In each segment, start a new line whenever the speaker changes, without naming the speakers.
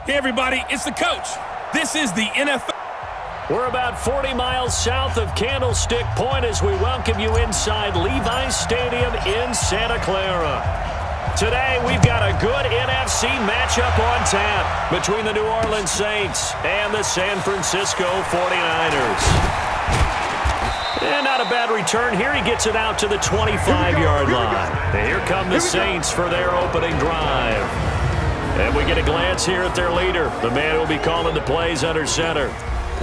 Hey, everybody, it's the coach. This is the NFL.
We're about 40 miles south of Candlestick Point as we welcome you inside Levi's Stadium in Santa Clara. Today, we've got a good NFC matchup on tap between the New Orleans Saints and the San Francisco 49ers. And not a bad return here. He gets it out to the 25-yard line. Here come the Saints for their opening drive. And we get a glance here at their leader, the man who will be calling the plays under center.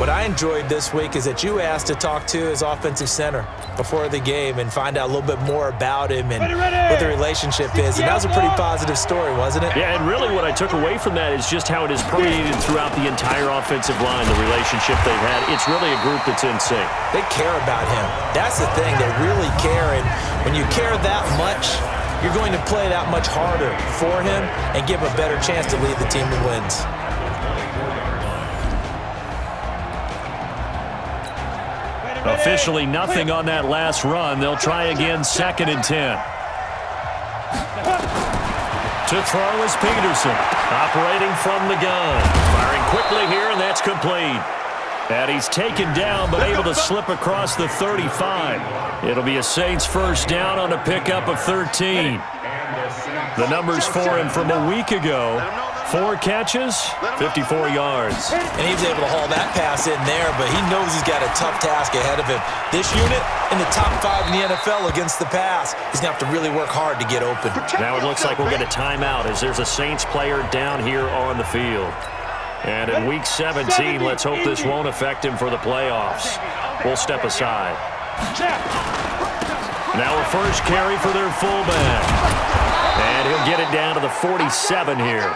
What I enjoyed this week is that you asked to talk to his offensive center before the game and find out a little bit more about him and what the relationship is. And that was a pretty positive story, wasn't it?
Yeah, and really what I took away from that is just how it has permeated throughout the entire offensive line, the relationship they've had. It's really a group that's in sync.
They care about him. That's the thing. They really care. And when you care that much, you're going to play that much harder for him and give a better chance to lead the team to wins.
Officially nothing on that last run. They'll try again, 2nd and 10. To throw is Peterson, operating from the gun. Firing quickly here, and that's complete. And he's taken down, but able to slip across the 35. It'll be a Saints first down on a pickup of 13. The numbers for him from a week ago. 4 catches, 54 yards.
And he was able to haul that pass in there, but he knows he's got a tough task ahead of him. This unit in the top 5 in the NFL against the pass. He's going to have to really work hard to get open.
Now it looks like we'll get a timeout as there's a Saints player down here on the field. And in Week 17, let's hope this won't affect him for the playoffs. We'll step aside. Now a first carry for their fullback. And he'll get it down to the 47 here.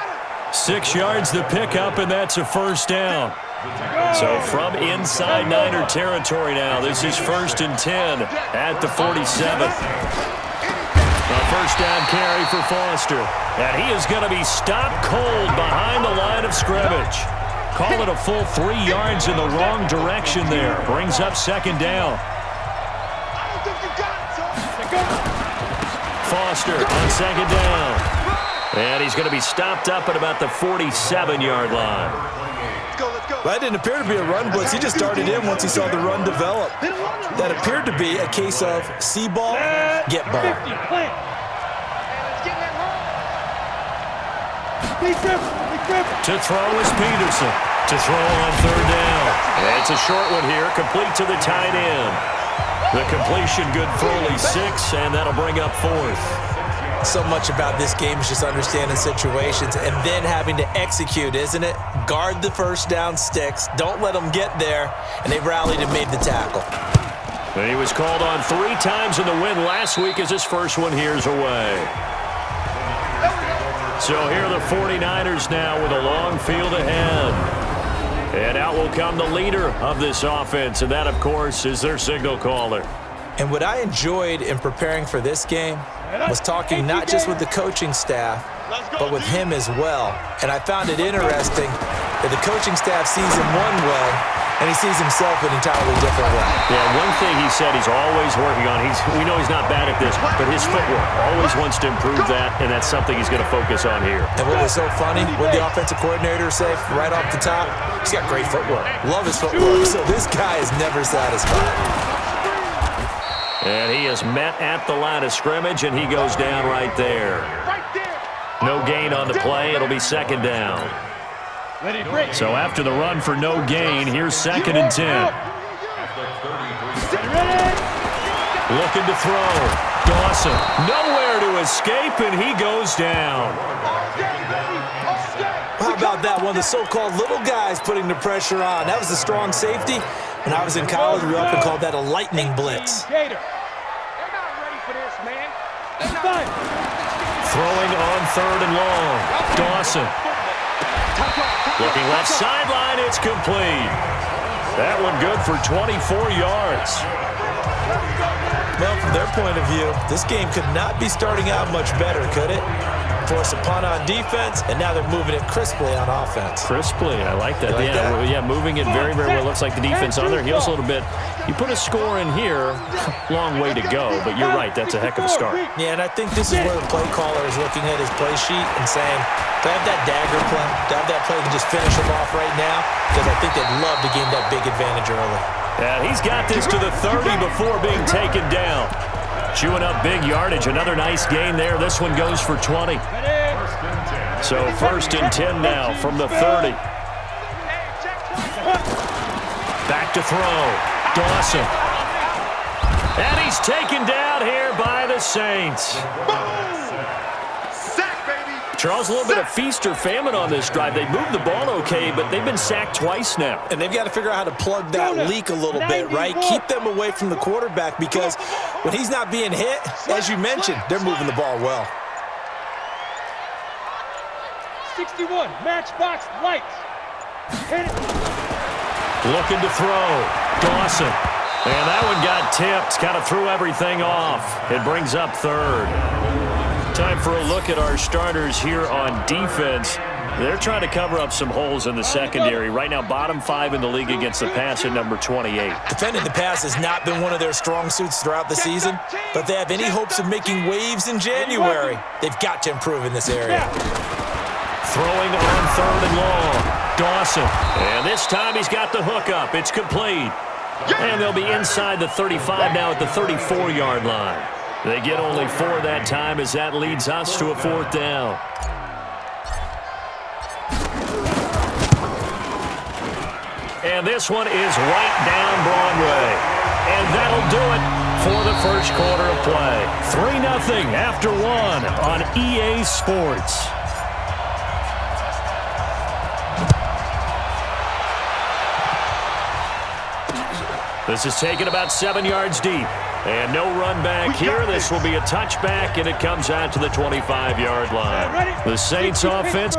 6 yards the pickup, and that's a first down. So from inside Niner territory now, this is 1st and 10 at the 47. A first down carry for Foster. And he is going to be stopped cold behind the line of scrimmage. Call it a full 3 yards in the wrong direction there. Brings up 2nd down. Foster on 2nd down. And he's going to be stopped up at about the 47-yard line.
That didn't appear to be a run blitz. He just darted in once he saw the run develop. That appeared to be a case of see ball, get ball.
To throw is Peterson. To throw on 3rd down. And it's a short one here, complete to the tight end. The completion good for only 6, and that'll bring up 4th.
So much about this game is just understanding situations and then having to execute, isn't it? Guard the first down sticks. Don't let them get there. And they rallied and made the tackle.
And he was called on 3 times in the win last week as his first one here's away. So here are the 49ers now with a long field ahead. And out will come the leader of this offense, and that, of course, is their signal caller.
And what I enjoyed in preparing for this game was talking not just with the coaching staff, but with him as well. And I found it interesting that the coaching staff sees him one way, and he sees himself an entirely different way.
Yeah, one thing he said he's always working on, we know he's not bad at this, but his footwork, always wants to improve that, and that's something he's going to focus on here.
And what was so funny, what the offensive coordinator say right off the top, he's got great footwork. Love his footwork, so this guy is never satisfied.
And he is met at the line of scrimmage, and he goes down right there. No gain on the play. It'll be 2nd down. So after the run for no gain, here's 2nd and 10. Looking to throw. Dawson nowhere to escape, and he goes down.
How about that? One of the so-called little guys putting the pressure on. That was a strong safety. When I was in college, we often called that a lightning blitz.
Throwing on 3rd and long. Dawson. Looking left sideline, it's complete. That one good for 24 yards.
Well, from their point of view, this game could not be starting out much better, could it? force a punt on defense, and now they're moving it crisply on offense.
Crisply, I like that.
Like that?
Yeah, moving it very, very well. Looks like the defense on their heels a little bit. You put a score in here, long way to go, but you're right, that's a heck of a start.
Yeah, and I think this is where the play caller is looking at his play sheet and saying, do I have that dagger play? Do I have that play to just finish them off right now? Because I think they'd love to gain that big advantage early.
And he's got this to the 30 before being taken down. Chewing up big yardage. Another nice gain there. This one goes for 20. So 1st and 10 now from the 30. Back to throw. Dawson. And he's taken down here by the Saints. Charles, a little bit of feast or famine on this drive. They moved the ball okay, but they've been sacked twice now.
And they've got to figure out how to plug that leak a little bit, right? Keep them away from the quarterback because when he's not being hit, as you mentioned, they're moving the ball well.
61, matchbox lights. Hit it.
Looking to throw. Dawson. And that one got tipped. Kind of threw everything off. It brings up 3rd. Time for a look at our starters here on defense. They're trying to cover up some holes in the secondary. Right now, bottom 5 in the league against the pass at number 28.
Defending the pass has not been one of their strong suits throughout the season, but they have any hopes of making waves in January. They've got to improve in this area.
Throwing on 3rd and long. Dawson. And this time he's got the hook up. It's complete. And they'll be inside the 35 now at the 34-yard line. They get only 4 that time as that leads us to a 4th down. And this one is right down Broadway. And that'll do it for the first quarter of play. 3-0 after 1 on EA Sports. This is taken about 7 yards deep. And no run back here. This will be a touchback, and it comes out to the 25-yard line. The Saints offense.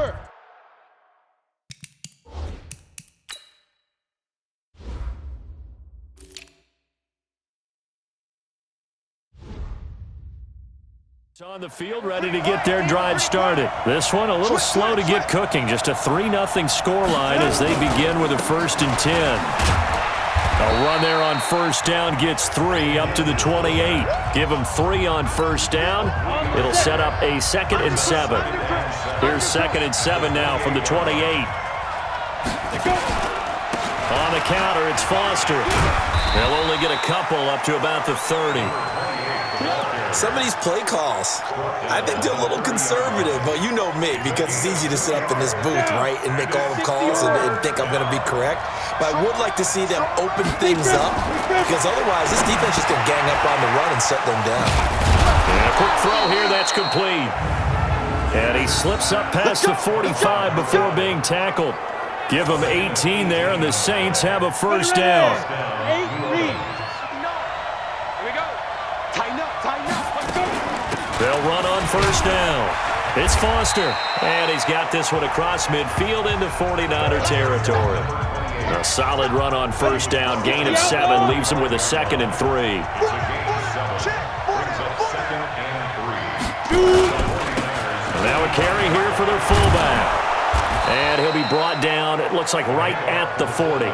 On the field, ready to get their drive started. This one a little slow to get cooking. Just a 3-0 scoreline as they begin with a 1st and 10. A run there on 1st down gets 3 up to the 28. Give them 3 on 1st down. It'll set up a 2nd and 7. Here's 2nd and 7 now from the 28. On the counter, it's Foster. They'll only get a couple up to about the 30.
Some of these play calls, I think they're a little conservative, but you know me, because it's easy to sit up in this booth, right, and make all the calls and think I'm going to be correct. But I would like to see them open things up, because otherwise this defense is going to gang up on the run and set them down.
And a quick throw here, that's complete. And he slips up past the 45 before being tackled. Give him 18 there, and the Saints have a 1st down. They'll run on 1st down. It's Foster, and he's got this one across midfield into 49er territory. A solid run on 1st down. Gain of 7 leaves him with a 2nd and 3. Now a carry here for their fullback. And he'll be brought down, it looks like right at the 40.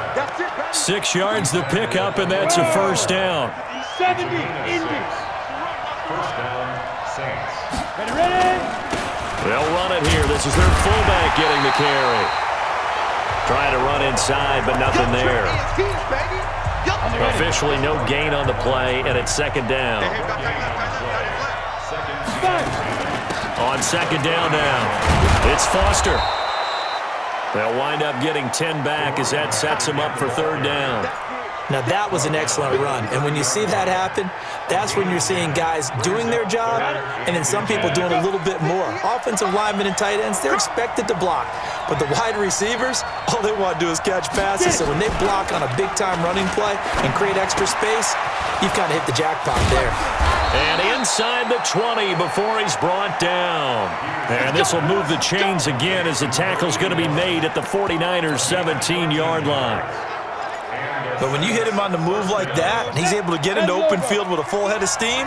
6 yards the pickup, and that's a 1st down.
70 Indians.
1st down, Saints.
Ready?
They'll run it here. This is their fullback getting the carry. Trying to run inside, but nothing there. Officially no gain on the play, and it's 2nd down. On 2nd down now, it's Foster. They'll wind up getting 10 back as that sets them up for 3rd down.
Now that was an excellent run, and when you see that happen, that's when you're seeing guys doing their job and then some people doing a little bit more. Offensive linemen and tight ends, they're expected to block, but the wide receivers, all they want to do is catch passes, so when they block on a big-time running play and create extra space, you've kind of hit the jackpot there.
And inside the 20 before he's brought down. And this will move the chains again as the tackle's going to be made at the 49ers' 17-yard line.
But when you hit him on the move like that, and he's able to get into open field with a full head of steam,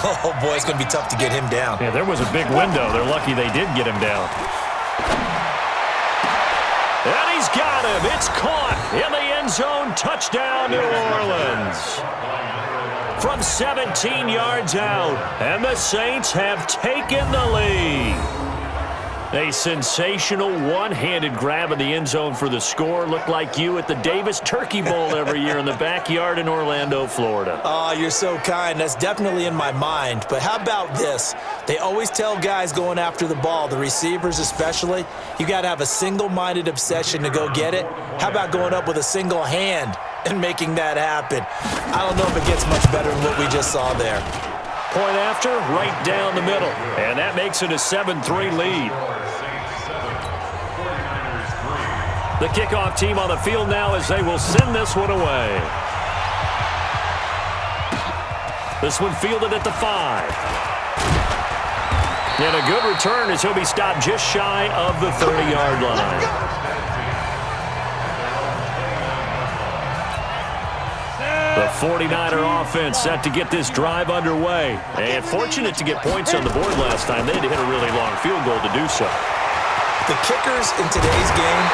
oh, boy, it's going to be tough to get him down.
Yeah, there was a big window. They're lucky they did get him down. And he's got him. It's caught in the end zone. Touchdown, New Orleans. From 17 yards out, and the Saints have taken the lead. A sensational one-handed grab in the end zone for the score. Looked like you at the Davis Turkey Bowl every year in the backyard in Orlando, Florida.
Oh, you're so kind. That's definitely in my mind. But how about this? They always tell guys going after the ball, the receivers especially, you got to have a single-minded obsession to go get it. How about going up with a single hand and making that happen? I don't know if it gets much better than what we just saw there.
Point after, right down the middle. And that makes it a 7-3 lead. The kickoff team on the field now as they will send this one away. This one fielded at the 5. And a good return as he'll be stopped just shy of the 30-yard line. The 49er offense set to get this drive underway. And fortunate to get points on the board last time. They had to hit a really long field goal to do so.
The kickers in today's game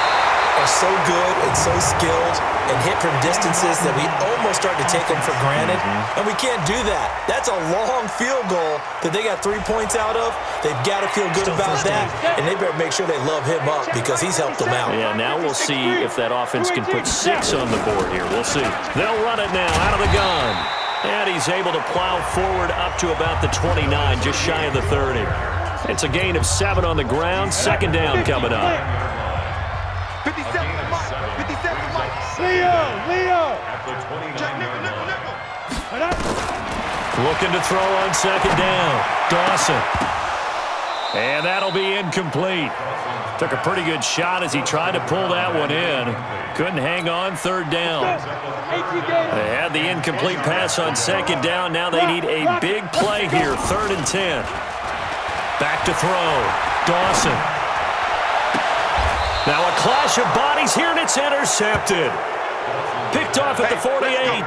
are so good and so skilled and hit from distances that we almost start to take them for granted. And we can't do that. That's a long field goal that they got 3 points out of. They've got to feel good about that, and they better make sure they love him up because he's helped them out.
Yeah, now we'll see if that offense can put 6 on the board here. We'll see. They'll run it now out of the gun. And he's able to plow forward up to about the 29, just shy of the 30. It's a gain of 7 on the ground. Second down coming up.
57
Leo!
At the 29-yard line.
Looking to throw on second down. Dawson. And that'll be incomplete. Took a pretty good shot as he tried to pull that one in. Couldn't hang on third down. They had the incomplete pass on second down. Now they need a big play here. 3rd and 10. Back to throw. Dawson. Now a clash of bodies here, and it's intercepted. Picked off at the 48.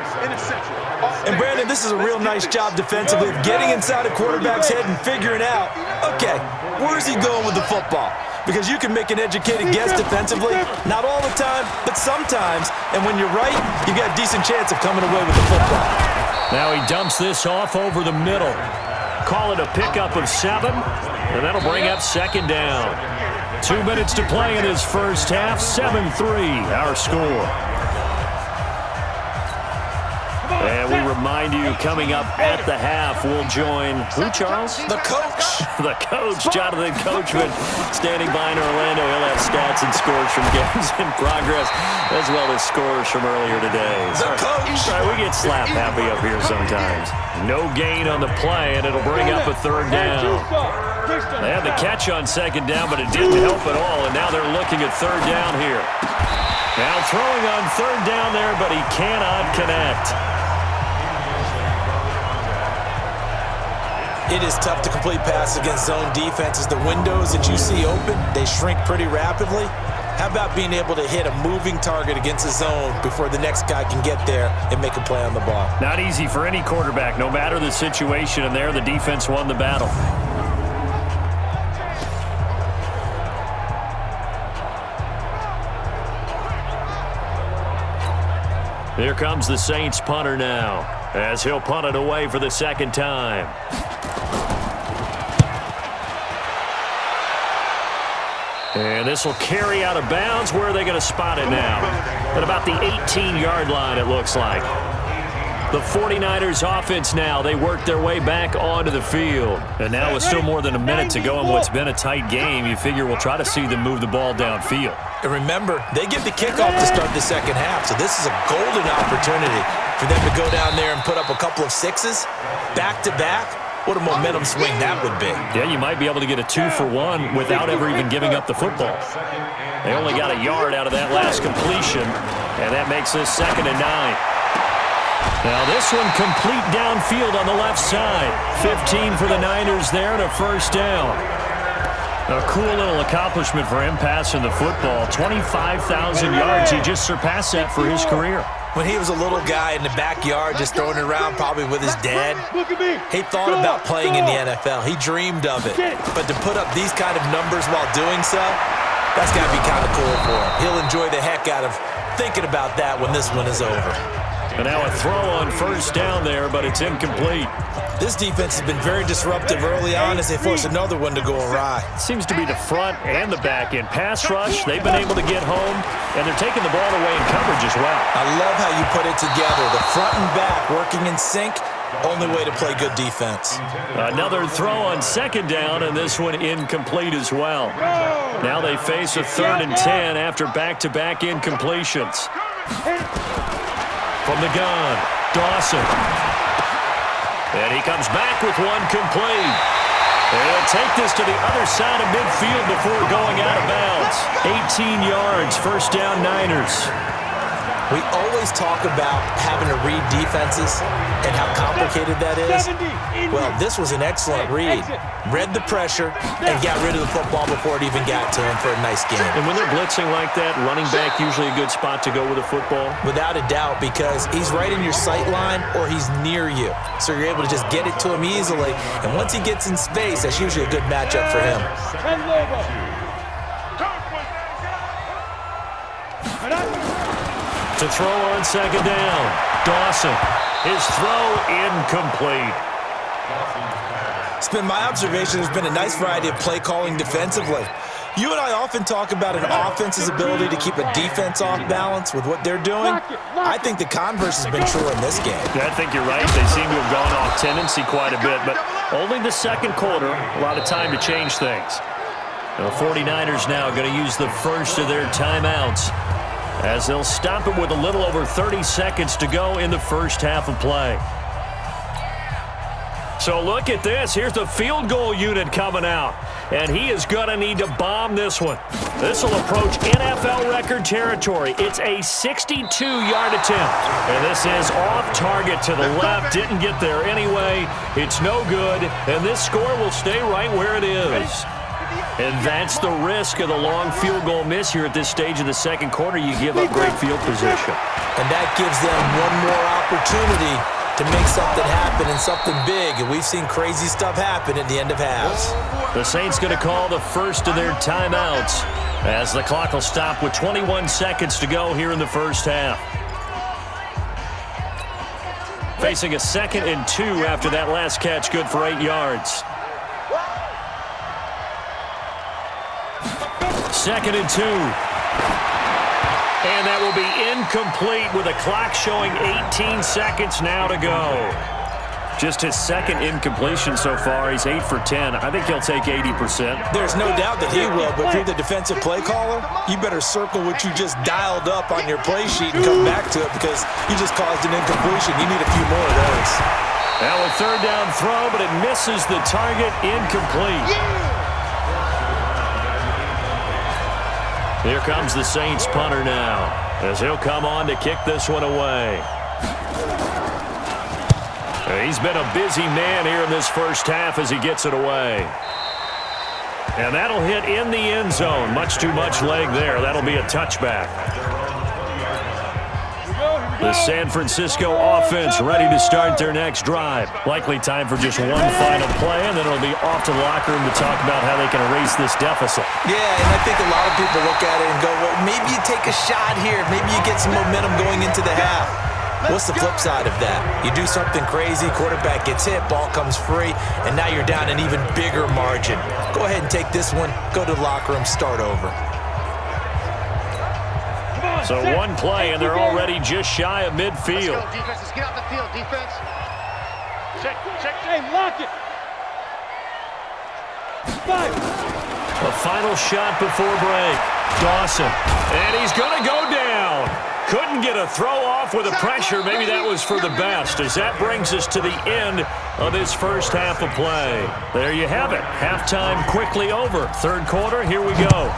And Brandon, this is a real nice job defensively of getting inside a quarterback's head and figuring out, okay, where's he going with the football? Because you can make an educated guess defensively, not all the time, but sometimes. And when you're right, you got a decent chance of coming away with the football.
Now he dumps this off over the middle. Call it a pickup of 7, and that'll bring up second down. 2 minutes to play in his first half. 7-3, our score. And we remind you, coming up at the half, we'll join who, Charles?
The coach.
The coach, Jonathan Coachman, standing by in Orlando. He'll have stats and scores from games in progress, as well as scores from earlier today.
The coach.
Sorry, we get slap happy up here sometimes. No gain on the play, and it'll bring up a 3rd down. They had the catch on second down, but it didn't help at all, and now they're looking at 3rd down here. Now throwing on 3rd down there, but he cannot connect.
It is tough to complete passes against zone defenses. The windows that you see open, they shrink pretty rapidly. How about being able to hit a moving target against a zone before the next guy can get there and make a play on the ball?
Not easy for any quarterback, no matter the situation, and there the defense won the battle. Here comes the Saints punter now, as he'll punt it away for the second time. And this will carry out of bounds. Where are they going to spot it now? At about the 18-yard line, it looks like. The 49ers offense now, they work their way back onto the field. And now with still more than a minute to go in what's been a tight game, you figure we'll try to see them move the ball downfield.
And remember, they get the kickoff to start the second half, so this is a golden opportunity for them to go down there and put up a couple of 6s back-to-back. What a momentum swing that would be.
Yeah, you might be able to get a 2-for-1 without ever even giving up the football. They only got a yard out of that last completion, and that makes this 2nd and 9. Now this one complete downfield on the left side. 15 for the Niners there and a 1st down. A cool little accomplishment for him passing the football. 25,000 yards. He just surpassed that for his career.
When he was a little guy in the backyard just throwing it around probably with his dad,
Look at me.
he thought about playing in the NFL. He dreamed of it. But to put up these kind of numbers while doing so, that's got to be kind of cool for him. He'll enjoy the heck out of thinking about that when this one is over.
And now a throw on first down there, but it's incomplete.
This defense has been very disruptive early on as they force another one to go awry.
Seems to be the front and the back end. Pass rush, they've been able to get home, and they're taking the ball away in coverage as well.
I love how you put it together. The front and back working in sync, only way to play good defense.
Another throw on second down, and this one incomplete as well. Now they face a 3rd and 10 after back-to-back incompletions. From the gun, Dawson. And he comes back with one complete. And he'll take this to the other side of midfield before going out of bounds. 18 yards, first down Niners.
We always talk about having to read defenses and how complicated that is. Well, this was an excellent read. Read the pressure and got rid of the football before it even got to him for a nice game.
And when they're blitzing like that, running back usually a good spot to go with a football?
Without a doubt, because he's right in your sight line or he's near you. So you're able to just get it to him easily. And once he gets in space, that's usually a good matchup for him.
To throw on second down, Dawson. His throw incomplete.
It's been my observation there's been a nice variety of play calling defensively. You and I often talk about an offense's ability to keep a defense off balance with what they're doing. I think the converse has been true in this game.
I think you're right. They seem to have gone off tendency quite a bit, but only the second quarter, a lot of time to change things. The 49ers now going to use the first of their timeouts, as they'll stop it with a little over 30 seconds to go in the first half of play. So look at this. Here's the field goal unit coming out, and he is going to need to bomb this one. This will approach NFL record territory. It's a 62-yard attempt, and this is off target to the left. Didn't get there anyway. It's no good, and this score will stay right where it is. And that's the risk of the long field goal miss here at this stage of the second quarter. You give up great field position.
And that gives them one more opportunity to make something happen and something big. And we've seen crazy stuff happen at the end of halves.
The Saints going to call the first of their timeouts as the clock will stop with 21 seconds to go here in the first half. Facing a 2nd and 2 after that last catch, good for 8 yards. 2nd and 2. And that will be incomplete with a clock showing 18 seconds now to go. Just his second incompletion so far. He's 8 for 10. I think he'll take 80%.
There's no doubt that he will, but if you're the defensive play caller, you better circle what you just dialed up on your play sheet and come back to it because you just caused an incompletion. You need a few more of those.
Now a third down throw, but it misses the target, incomplete. Here comes the Saints punter now, as he'll come on to kick this one away. He's been a busy man here in this first half as he gets it away. And that'll hit in the end zone. Much too much leg there. That'll be a touchback. The San Francisco offense ready to start their next drive. Likely time for just one final play, and then it'll be off to the locker room to talk about how they can erase this deficit.
Yeah, and I think a lot of people look at it and go, well, maybe you take a shot here. Maybe you get some momentum going into the half. What's the flip side of that? You do something crazy, quarterback gets hit, ball comes free, and now you're down an even bigger margin. Go ahead and take this one, go to the locker room, start over.
So one play, and they're already just shy of midfield.
Let's go, defense. Let's get out the field, defense.
Check. Hey, lock it. 5.
A final shot before break. Dawson. And he's going to go down. Couldn't get a throw off with the pressure. Maybe that was for the best, as that brings us to the end of this first half of play. There you have it. Halftime quickly over. Third quarter, here we go.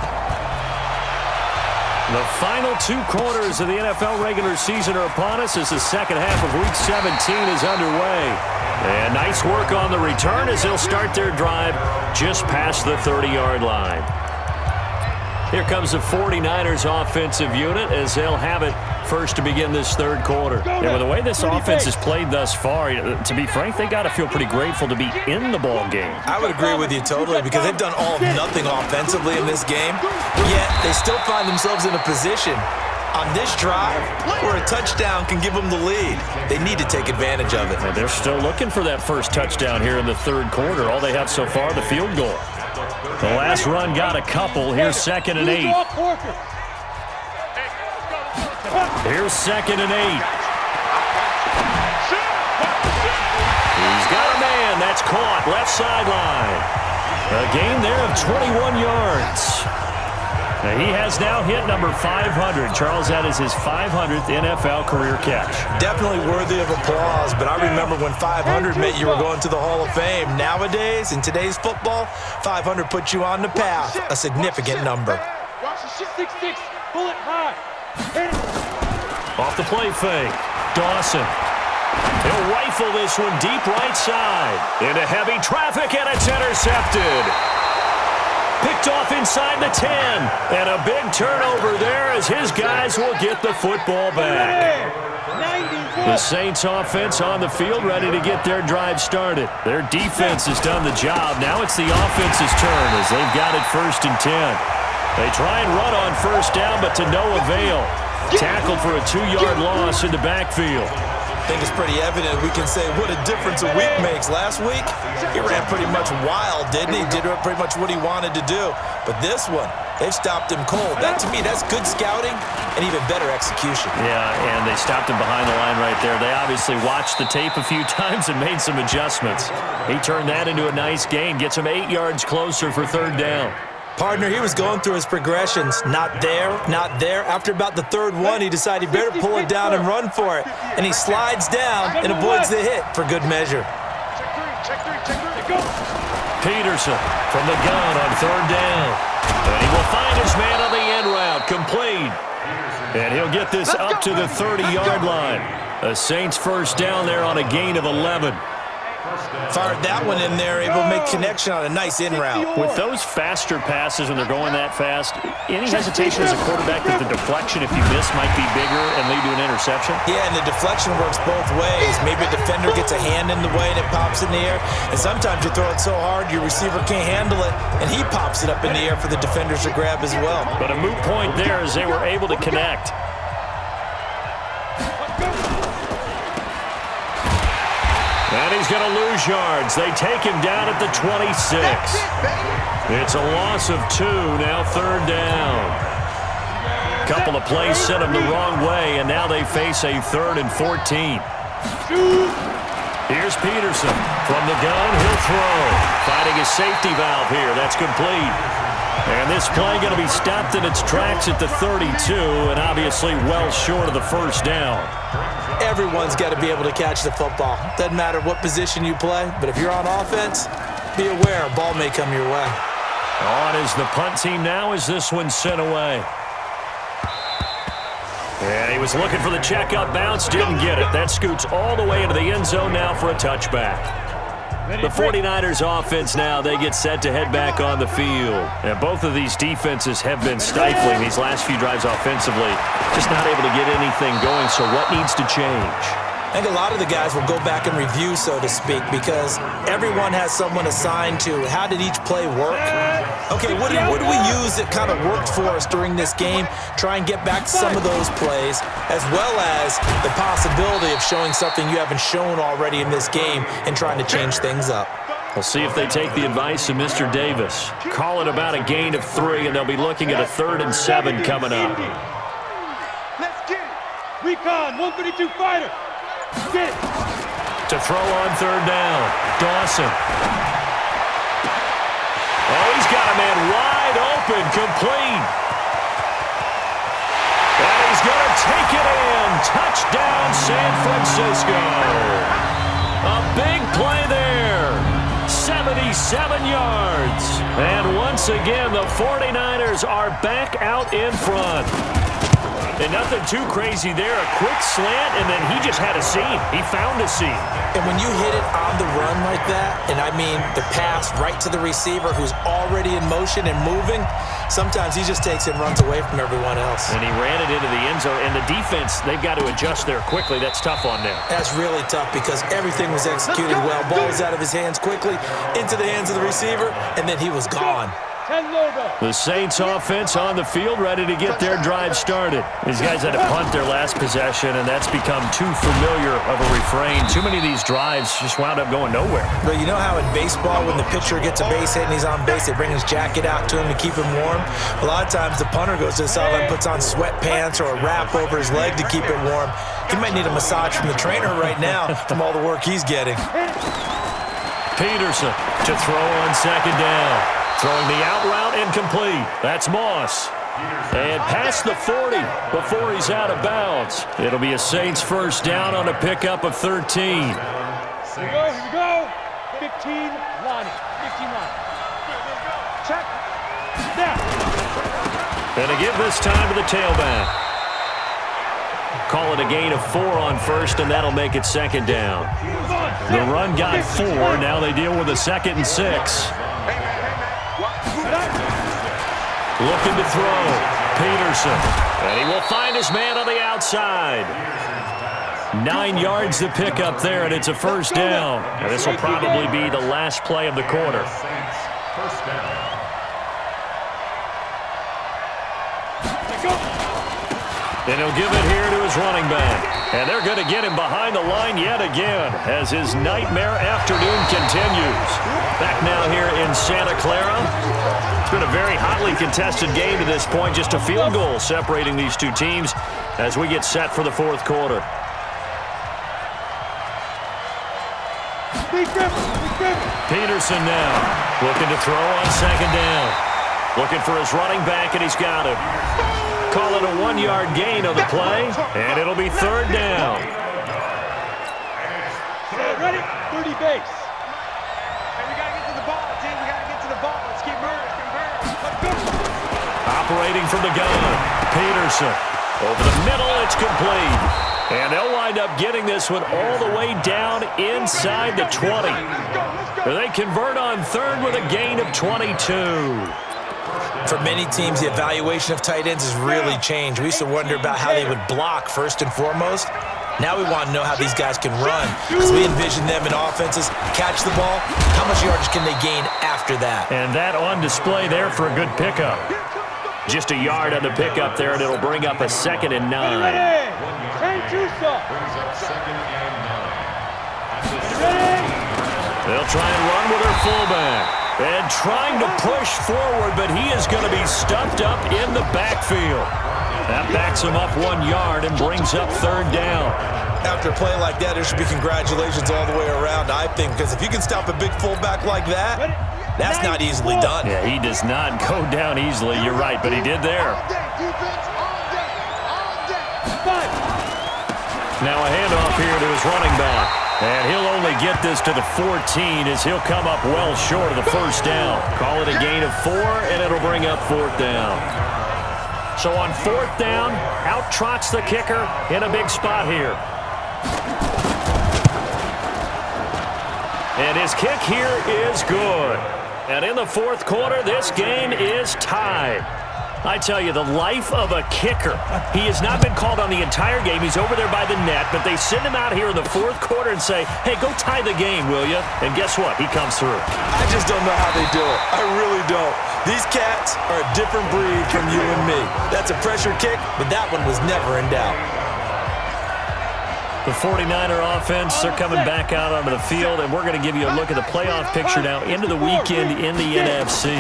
The final 2 quarters of the NFL regular season are upon us as the second half of Week 17 is underway. And nice work on the return as they'll start their drive just past the 30-yard line. Here comes the 49ers offensive unit as they'll have it first to begin this third quarter. And with the way this offense has played thus far, to be frank, they got to feel pretty grateful to be in the ball game.
I would agree with you totally because they've done all of nothing offensively in this game, yet they still find themselves in a position on this drive where a touchdown can give them the lead. They need to take advantage of it.
And they're still looking for that first touchdown here in the third quarter. All they have so far, the field goal. The last run got a couple. Here's 2nd and 8. Here's 2nd and 8. He's got a man. That's caught. Left sideline. A gain there of 21 yards. Now he has now hit number 500. Charles, that is his 500th NFL career catch.
Definitely worthy of applause, but I remember when 500 meant you were going to the Hall of Fame. Nowadays, in today's football, 500 puts you on the path, a significant number.
Watch the 6-6, bullet high.
Off the play fake, Dawson. He'll rifle this one deep right side. Into heavy traffic, and it's intercepted. Picked off inside the 10. And a big turnover there as his guys will get the football back. The Saints offense on the field ready to get their drive started. Their defense has done the job. Now it's the offense's turn as they've got it 1st and 10. They try and run on first down, but to no avail. Tackled for a 2-yard loss in the backfield.
I think it's pretty evident we can say what a difference a week makes. Last week, he ran pretty much wild, didn't he? Did pretty much what he wanted to do. But this one, they've stopped him cold. That, to me, that's good scouting and even better execution.
Yeah, and they stopped him behind the line right there. They obviously watched the tape a few times and made some adjustments. He turned that into a nice gain, gets him 8 yards closer for 3rd down.
Partner, he was going through his progressions. Not there, not there. After about the 3rd one, he decided he better pull it down and run for it. And he slides down and avoids the hit for good measure.
Peterson from the gun on 3rd down. And he will find his man on the end route, complete. And he'll get this up to the 30-yard line. The Saints 1st down there on a gain of 11.
Fired that one in there, able to make connection on a nice in route.
With those faster passes when they're going that fast, any hesitation as a quarterback that the deflection, if you miss, might be bigger and lead to an interception?
Yeah, and the deflection works both ways. Maybe a defender gets a hand in the way and it pops in the air. And sometimes you throw it so hard your receiver can't handle it, and he pops it up in the air for the defenders to grab as well.
But a moot point there as they were able to connect. And he's going to lose yards. They take him down at the 26. It's a loss of 2, now 3rd down. Couple of plays sent him the wrong way, and now they face a 3rd and 14. Here's Peterson. From the gun, he'll throw. Finding his safety valve here. That's complete. And this play going to be stopped in its tracks at the 32, and obviously well short of the 1st down.
Everyone's got to be able to catch the football. Doesn't matter what position you play, but if you're on offense, be aware a ball may come your way.
On is the punt team now as this one's sent away. And he was looking for the check-up bounce, didn't get it. That scoots all the way into the end zone now for a touchback. The 49ers offense now, they get set to head back on the field. And both of these defenses have been stifling these last few drives offensively. Just not able to get anything going, so what needs to change?
I think a lot of the guys will go back and review, so to speak, because everyone has someone assigned to how did each play work. Okay, what do we use that kind of worked for us during this game? Try and get back to some of those plays, as well as the possibility of showing something you haven't shown already in this game and trying to change things up.
We'll see if they take the advice of Mr. Davis. Call it about a gain of 3, and they'll be looking at a 3rd and 7 coming up.
Let's get it. Recon, 132 fighter. Get it.
To throw on 3rd down, Dawson. Oh, he's got a man wide open, complete. And he's going to take it in. Touchdown, San Francisco. A big play there. 77 yards. And once again, the 49ers are back out in front. And nothing too crazy there. A quick slant, and then he just had a seam. He found a seam.
And when you hit it on the run like that, and I mean the pass right to the receiver who's already in motion and moving, sometimes he just takes it and runs away from everyone else.
And he ran it into the end zone. And the defense, they've got to adjust there quickly. That's tough on them.
That's really tough because everything was executed well. Ball was out of his hands quickly, into the hands of the receiver, and then he was gone.
The Saints offense on the field, ready to get their drive started. These guys had to punt their last possession, and that's become too familiar of a refrain. Too many of these drives just wound up going nowhere.
But you know how in baseball, when the pitcher gets a base hit and he's on base, they bring his jacket out to him to keep him warm? A lot of times the punter goes to the sideline, puts on sweatpants or a wrap over his leg to keep it warm. He might need a massage from the trainer right now from all the work he's getting.
Peterson to throw on second down. Throwing the out route incomplete. That's Moss. And past the 40 before he's out of bounds. It'll be a Saints first down on a pickup of 13.
Here we go. 15 line. 15 line. Check. Now.
And a give this time to the tailback. Call it a gain of 4 on first, and that'll make it second down. The run got 4. Now they deal with a 2nd and 6. Looking to throw. Peterson. And he will find his man on the outside. 9 yards to pick up there, and it's a first down. And this will probably be the last play of the quarter. And he'll give it here to his running back. And they're going to get him behind the line yet again as his nightmare afternoon continues. Back now here in Santa Clara. It's been a very hotly contested game to this point. Just a field goal separating these two teams as we get set for the fourth quarter. Peterson now looking to throw on second down. Looking for his running back, and he's got him. Call it a 1-yard gain on the play, and it'll be third down.
Ready? 30 base. Hey, we got to get to the ball, team. We got to get to the ball. Let's keep moving. Let's go.
Operating from the gun, Peterson. Over the middle, it's complete. And they'll wind up getting this one all the way down inside the 20. They convert on third with a gain of 22.
For many teams, the evaluation of tight ends has really changed. We used to wonder about how they would block first and foremost. Now we want to know how these guys can run. As we envision them in offenses, catch the ball, how much yardage can they gain after that?
And that on display there for a good pickup. Just a yard on the pickup there, and it'll bring up a 2nd and 9. They'll try and run with their fullback. And trying to push forward, but he is going to be stuffed up in the backfield. That backs him up 1 yard and brings up third down.
After a play like that, there should be congratulations all the way around, I think, because if you can stop a big fullback like that, that's not easily done.
Yeah, he does not go down easily. You're right, but he did there. Now a handoff here to his running back. And he'll only get this to the 14 as he'll come up well short of the first down. Call it a gain of 4, and it'll bring up fourth down. So on fourth down, out trots the kicker in a big spot here. And his kick here is good. And in the fourth quarter, this game is tied. I tell you, the life of a kicker. He has not been called on the entire game. He's over there by the net, but they send him out here in the fourth quarter and say, hey, go tie the game, will you? And guess what? He comes through.
I just don't know how they do it. I really don't. These cats are a different breed from you and me. That's a pressure kick, but that one was never in doubt.
The 49er offense, they're coming back out onto the field, and we're going to give you a look at the playoff picture now into the weekend in the NFC.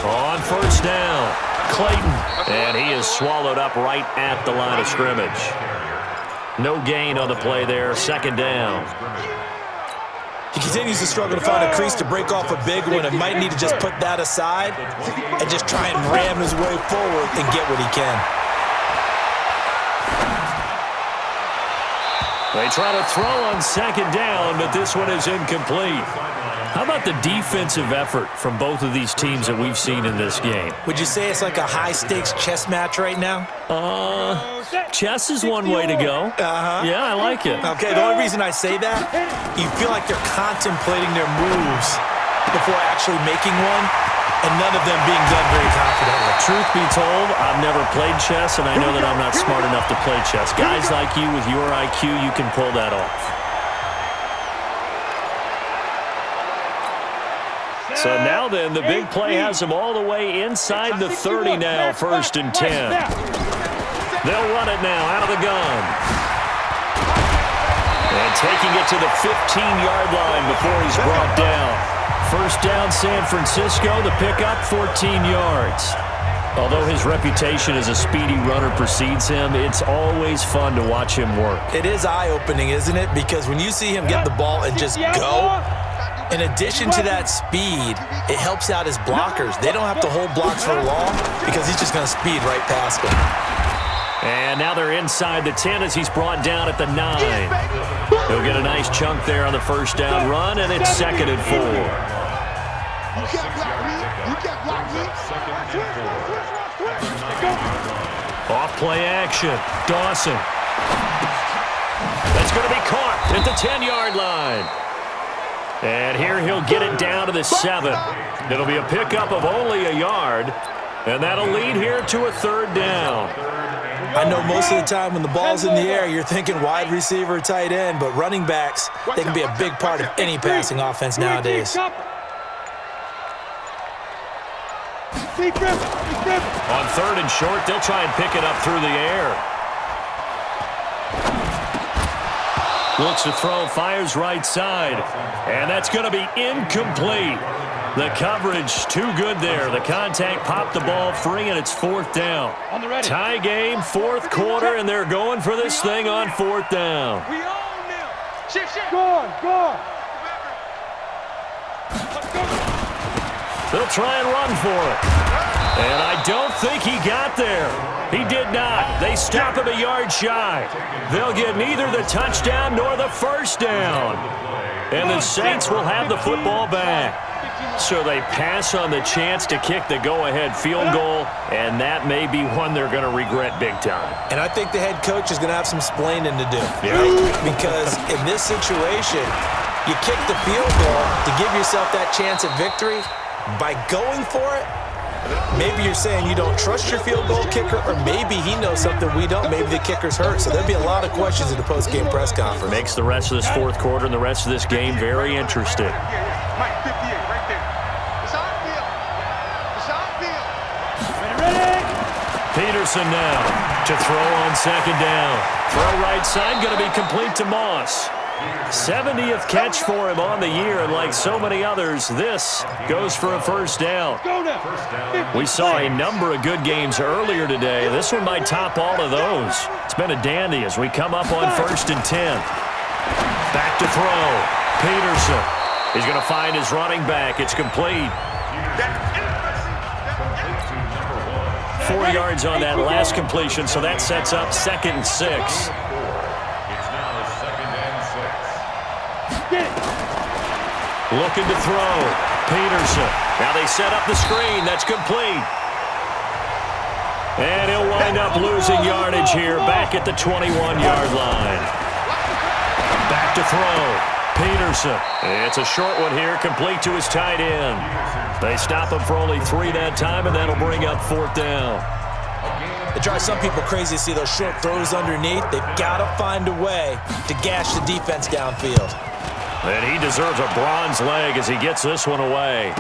On first down, Clayton, and he is swallowed up right at the line of scrimmage. No gain on the play there, second down.
He continues to struggle to find a crease to break off a big one and might need to just put that aside and just try and ram his way forward and get what he can.
They try to throw on second down, but this one is incomplete. How about the defensive effort from both of these teams that we've seen in this game?
Would you say it's like a high-stakes chess match right now?
Chess is one way to go. Yeah, I like it.
Okay, the only reason I say that, you feel like they're contemplating their moves before actually making one, and none of them being done very confidently.
Truth be told, I've never played chess, and I know that I'm not smart enough to play chess. Guys like you with your IQ, you can pull that off. So now then, the big play has them all the way inside the 30 now, 1st and 10. They'll run it now out of the gun. And taking it to the 15-yard line before he's brought down. 1st down, San Francisco. The pickup, 14 yards. Although his reputation as a speedy runner precedes him, it's always fun to watch him work.
It is eye-opening, isn't it? Because when you see him get the ball and just go, in addition to that speed, it helps out his blockers. They don't have to hold blocks for long because he's just going to speed right past them.
And now they're inside the 10 as he's brought down at the 9. He'll get a nice chunk there on the 1st down run, and it's 2nd and 4. Off play action. Dawson. That's going to be caught at the 10-yard line. And here he'll get it down to the 7. It'll be a pickup of only a yard, and that'll lead here to a 3rd down.
I know most of the time when the ball's in the air, you're thinking wide receiver, tight end, but running backs, they can be a big part of any passing offense nowadays.
On 3rd and short, they'll try and pick it up through the air. Looks to throw, fires right side, and that's going to be incomplete. The coverage too good there. The contact popped the ball free, and it's 4th down. Tie game, 4th quarter, and they're going for this thing on 4th down.
We own them. Shift. Go on. Let's go.
They'll try and run for it. And I don't think he got there. He did not. They stop him a yard shy. They'll get neither the touchdown nor the 1st down. And the Saints will have the football back. So they pass on the chance to kick the go-ahead field goal, and that may be one they're going to regret big time.
And I think the head coach is going to have some splaining to do.
Yeah.
Because in this situation, you kick the field goal to give yourself that chance at victory. By going for it, maybe you're saying you don't trust your field goal kicker, or maybe he knows something we don't. Maybe the kicker's hurt. So there'll be a lot of questions at the post-game press conference.
Makes the rest of this 4th quarter and the rest of this game very interesting.
Mike, 58, right there. It's on field.
Peterson now to throw on 2nd down. Throw right side, going to be complete to Moss. 70th catch for him on the year, and like so many others, this goes for a 1st down. We saw a number of good games earlier today. This one might top all of those. It's been a dandy as we come up on 1st and 10. Back to throw. Peterson. He's going to find his running back. It's complete. 4 yards on that last completion, so that sets up 2nd and 6. Looking to throw. Peterson. Now they set up the screen. That's complete. And he'll wind up losing yardage here back at the 21-yard line. Back to throw. Peterson. It's a short one here, complete to his tight end. They stop him for only 3 that time, and that'll bring up 4th down.
It drives some people crazy to see those short throws underneath. They've got to find a way to gash the defense downfield.
And he deserves a bronze leg as he gets this one away.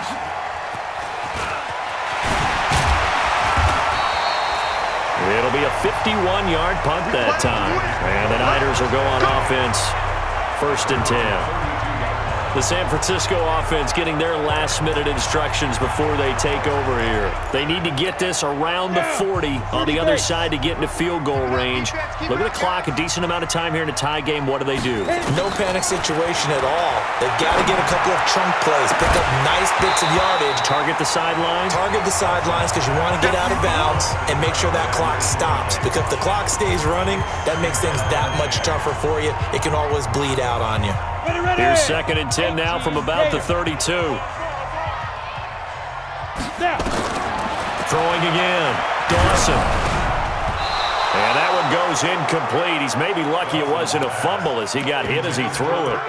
It'll be a 51-yard punt that time. And the Niners will go on offense, 1st and 10. The San Francisco offense getting their last-minute instructions before they take over here. They need to get this around the 40 on the other side to get into field goal range. Look at the clock, a decent amount of time here in a tie game. What do?
No panic situation at all. They've got to get a couple of chunk plays, pick up nice bits of yardage.
Target the sidelines?
Target the sidelines because you want to get out of bounds and make sure that clock stops. Because if the clock stays running, that makes things that much tougher for you. It can always bleed out on you.
Here's 2nd and 10 now from about the 32. Throwing again. Dawson. And that one goes incomplete. He's maybe lucky it wasn't a fumble as he got hit as he threw it.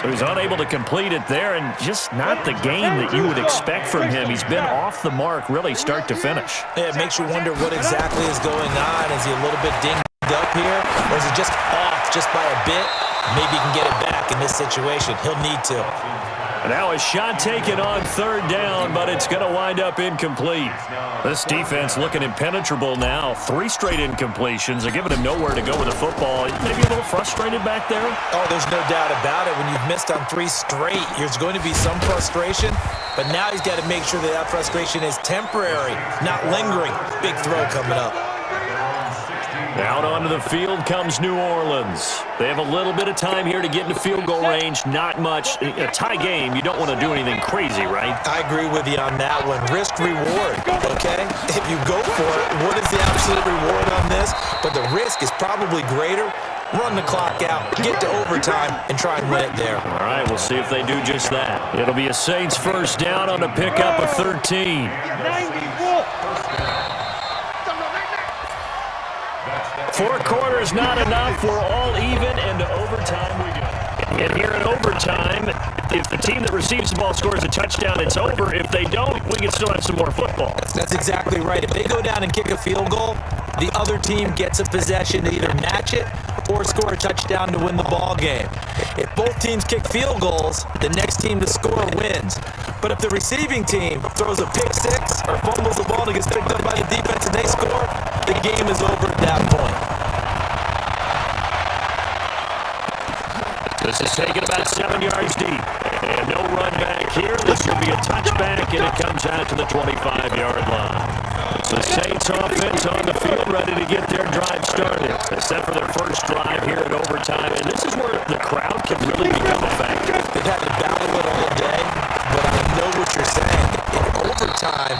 So he's unable to complete it there, and just not the game that you would expect from him. He's been off the mark really start to finish.
Yeah, it makes you wonder what exactly is going on. Is he a little bit dinged up here, or is it just off just by a bit? Maybe he can get it back in this situation. He'll need to.
Now a shot taken on 3rd down, but it's going to wind up incomplete. This defense looking impenetrable now. 3 straight incompletions. They're giving him nowhere to go with the football. Maybe a little frustrated back there?
Oh, there's no doubt about it. When you've missed on 3 straight, there's going to be some frustration. But now he's got to make sure that that frustration is temporary, not lingering. Big throw coming up.
Out onto the field comes New Orleans. They have a little bit of time here to get into field goal range. Not much. A tie game, you don't want to do anything crazy, right?
I agree with you on that one. Risk-reward, okay? If you go for it, what is the absolute reward on this? But the risk is probably greater. Run the clock out, get to overtime, and try and win it there.
All right, we'll see if they do just that. It'll be a Saints 1st down on a pickup of 13. 4 quarters not enough. We're all even, and to overtime we go. And here in overtime, if the team that receives the ball scores a touchdown, it's over. If they don't, we can still have some more football.
That's exactly right. If they go down and kick a field goal, the other team gets a possession to either match it or score a touchdown to win the ball game. If both teams kick field goals, the next team to score wins. But if the receiving team throws a pick 6 or fumbles the ball and gets picked up by the defense and they score, the game is over at that point.
This is taken about 7 yards deep. And no run back here. This will be a touchback, and it comes out to the 25-yard line. The Saints offense on the field ready to get their drive started. They set for their first drive here in overtime, and this is where the crowd can really become a factor.
They've had to battle it all day, but I know what you're saying. In overtime,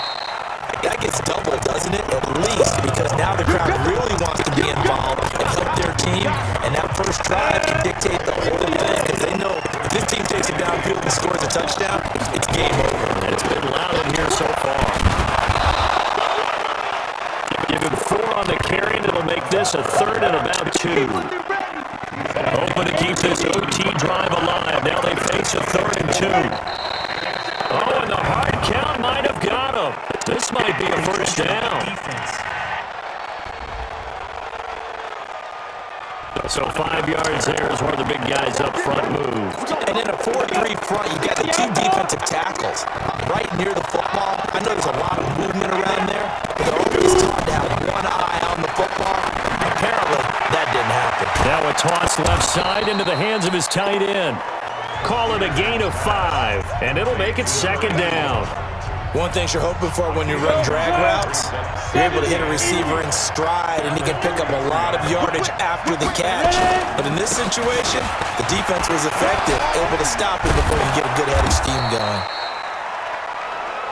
that gets doubled, doesn't it? At least, because now the crowd really wants to be involved and help their team, and that first drive can dictate the whole thing, because they know if this team takes it downfield and scores a touchdown, it's game over.
And it's been loud in here so far. Give him 4 on the carry, and it'll make this a 3rd and about 2. Hoping to keep this OT drive alive. Now they face a 3rd and 2. Oh, and the hard count might have got him. This might be a 1st down. So 5 yards there is where the big guys up front moved.
And in a 4-3 front, you got the 2 defensive tackles right near the football. I know there's a lot of movement around there, but they're always taught to have one eye on the football. Apparently, that didn't happen.
Now a toss left side into the hands of his tight end. Call it a gain of 5, and it'll make it 2nd down.
One thing you're hoping for when you run drag routes, you're able to hit a receiver in stride, and he can pick up a lot of yardage after the catch. But in this situation, the defense was effective, able to stop him before he can get a good head of steam going.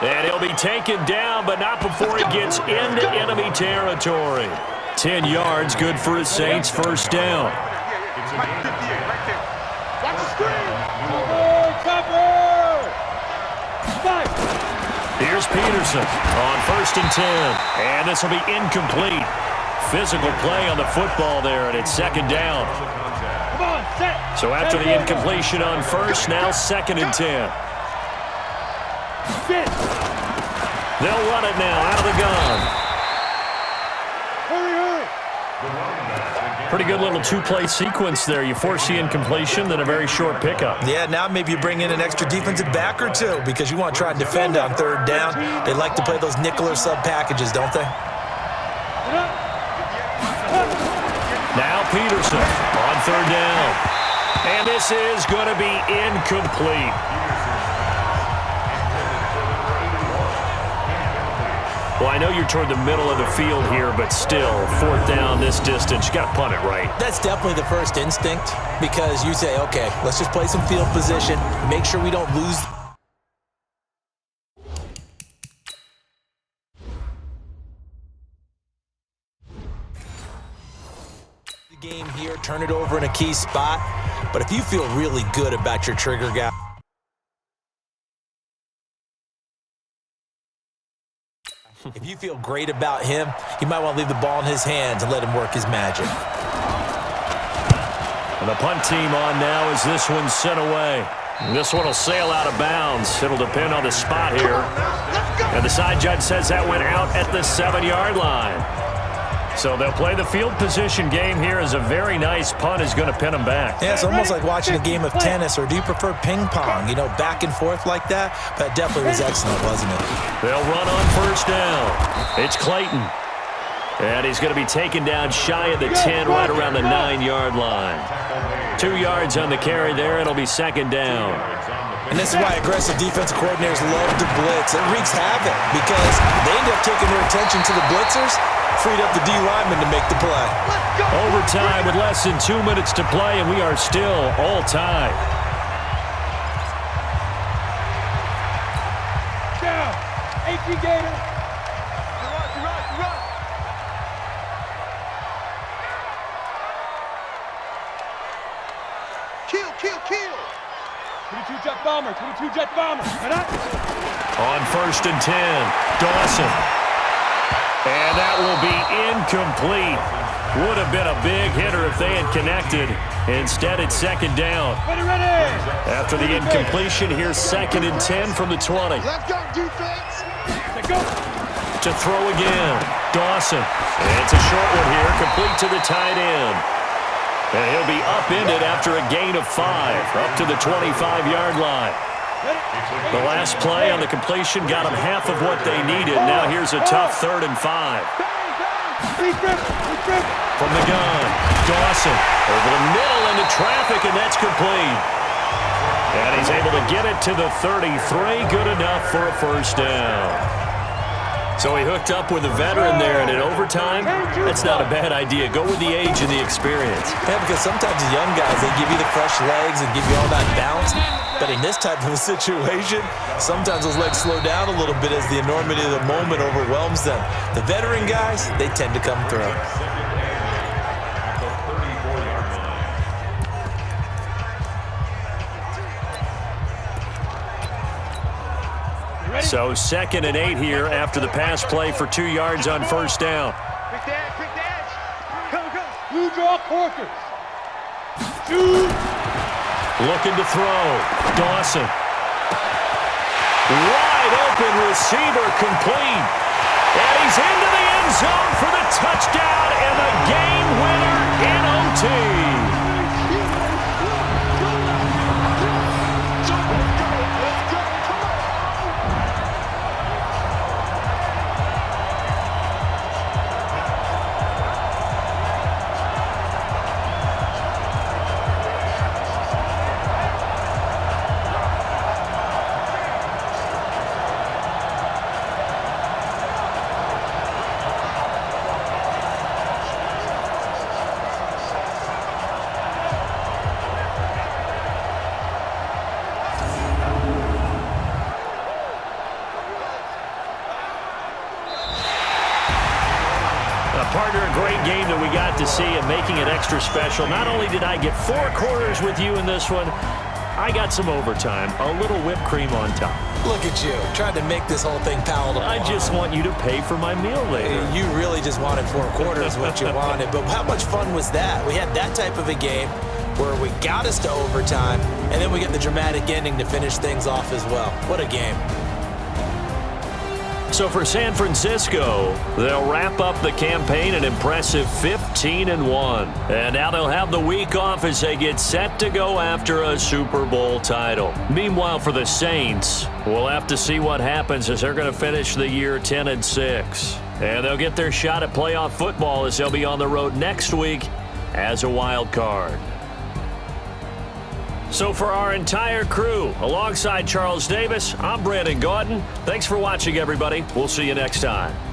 And he'll be taken down, but not before he gets into enemy territory. 10 yards, good for his Saints' 1st down. Here's Peterson on 1st and 10. And this will be incomplete. Physical play on the football there, and it's 2nd down. So after the incompletion on 1st, now 2nd and 10. They'll run it now out of the gun. Pretty good little 2-play sequence there. You force the incompletion, then a very short pickup.
Yeah, now maybe you bring in an extra defensive back or 2 because you want to try and defend on 3rd down. They like to play those nickel or sub packages, don't they?
Now Peterson on 3rd down. And this is going to be incomplete. Well, I know you're toward the middle of the field here, but still, 4th down this distance, you got to punt it right.
That's definitely the first instinct because you say, okay, let's just play some field position, make sure we don't lose. The game here, turn it over in a key spot, but if you feel really good about your trigger guy, if you feel great about him, you might want to leave the ball in his hands and let him work his magic.
And the punt team on now as this one's sent away. This one will sail out of bounds. It'll depend on the spot here. And the side judge says that went out at the 7-yard line. So they'll play the field position game here as a very nice punt is going to pin them back.
Yeah, it's almost like watching a game of tennis, or do you prefer ping pong? You know, back and forth like that? That definitely was excellent, wasn't it?
They'll run on 1st down. It's Clayton. And he's going to be taken down shy of the 10, right around the 9-yard line. 2 yards on the carry there. It'll be 2nd down.
And this is why aggressive defensive coordinators love to blitz. It wreaks havoc because they end up taking their attention to the blitzers, freed up the D lineman to make the play.
Overtime with less than 2 minutes to play, and we are still all tied.
Down. 18 Gator. Run. Kill. 22 Jet Bomber.
On 1st and 10, Dawson. And that will be incomplete. Would have been a big hitter if they had connected. Instead, it's 2nd down.
Ready.
After the incompletion, here's 2nd and 10 from the 20.
Let's go, defense.
Go.
To throw again, Dawson. And it's a short one here, complete to the tight end. And he'll be upended after a gain of 5, up to the 25-yard line. The last play on the completion got them half of what they needed. Now here's a tough 3rd and 5. From the gun, Dawson over the middle into traffic, and that's complete. And he's able to get it to the 33. Good enough for a 1st down. So he hooked up with a veteran there, and in overtime, that's not a bad idea. Go with the age and the experience.
Yeah, because sometimes the young guys, they give you the fresh legs and give you all that bounce. But in this type of a situation, sometimes those legs slow down a little bit as the enormity of the moment overwhelms them. The veteran guys, they tend to come through.
So 2nd and 8 here after the pass play for 2 yards on 1st down.
Quick dash. Come.
Blue draw Corkers. Shoot.
Looking to throw. Dawson. Wide open receiver complete. And he's into the end zone for the touchdown and the game winner in OT. Partner, a great game that we got to see and making it extra special. Not only did I get 4 quarters with you in this one, I got some overtime, a little whipped cream on top.
Look at you, trying to make this whole thing palatable.
I just want you to pay for my meal later.
You really just wanted 4 quarters, what you wanted. But how much fun was that? We had that type of a game where we got us to overtime, and then we get the dramatic ending to finish things off as well. What a game.
So for San Francisco, they'll wrap up the campaign an impressive 15-1. And now they'll have the week off as they get set to go after a Super Bowl title. Meanwhile, for the Saints, we'll have to see what happens as they're going to finish the year 10-6. And they'll get their shot at playoff football as they'll be on the road next week as a wild card. So for our entire crew, alongside Charles Davis, I'm Brandon Gaudin. Thanks for watching, everybody. We'll see you next time.